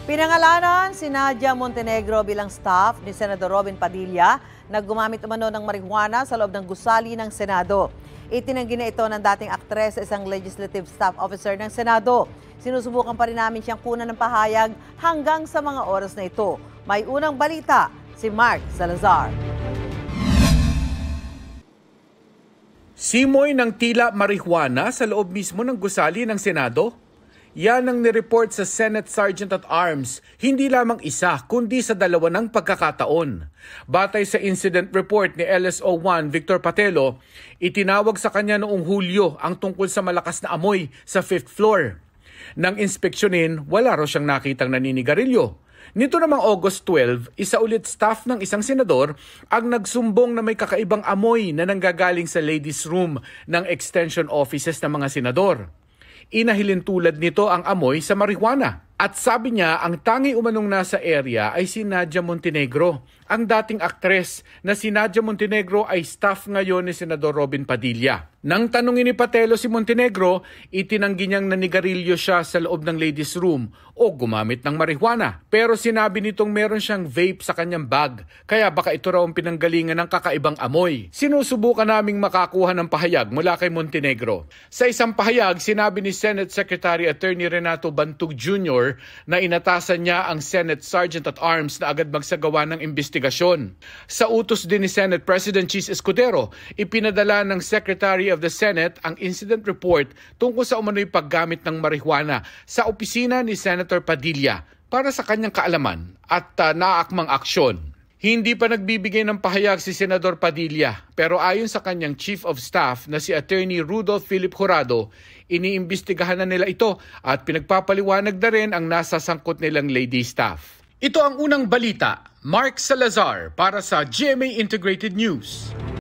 Pinangalanan si Nadia Montenegro bilang staff ni Senador Robin Padilla na gumamit umano ng marijuana sa loob ng gusali ng Senado. Itinanggi na ito ng dating aktres sa isang legislative staff officer ng Senado. Sinusubukan pa rin namin siyang kunan ng pahayag hanggang sa mga oras na ito. May unang balita, si Mark Salazar. Simoy ng tila marijuana sa loob mismo ng gusali ng Senado? Yan ang nireport sa Senate Sergeant at Arms, hindi lamang isa kundi sa dalawa ng pagkakataon. Batay sa incident report ni LSO-1 Victor Patelo, itinawag sa kanya noong Hulyo ang tungkol sa malakas na amoy sa 5th floor. Nang inspeksyonin, wala raw siyang nakitang naninigarilyo. Nito namang August 12, isa ulit staff ng isang senador ang nagsumbong na may kakaibang amoy na nanggagaling sa ladies' room ng extension offices ng mga senador. Inahilin tulad nito ang amoy sa marijuana. At sabi niya ang tangi umanong nasa area ay si Nadia Montenegro. Ang dating aktres na si Nadia Montenegro ay staff ngayon ni Senador Robin Padilla. Nang tanungin ni Patelo si Montenegro, itinanggi niyang nanigarilyo siya sa loob ng ladies' room o gumamit ng marijuana. Pero sinabi nitong meron siyang vape sa kanyang bag, kaya baka ito raw ang pinanggalingan ng kakaibang amoy. Sinusubukan naming makakuha ng pahayag mula kay Montenegro. Sa isang pahayag, sinabi ni Senate Secretary Attorney Renato Bantug Jr. na inatasan niya ang Senate Sergeant at Arms na agad magsagawa ng investigasyon. Sa utos din ni Senate President Chis Escudero, ipinadala ng Secretary of the Senate ang incident report tungkol sa umano'y paggamit ng marijuana sa opisina ni Senator Padilla para sa kanyang kaalaman at naaakmang aksyon. Hindi pa nagbibigay ng pahayag si Senador Padilla, pero ayon sa kanyang Chief of Staff na si Attorney Rudolph Philip Jurado, iniimbestigahan na nila ito at pinagpapaliwanag na rin ang nasa sangkot nilang lady staff. Ito ang unang balita, Mark Salazar para sa GMA Integrated News.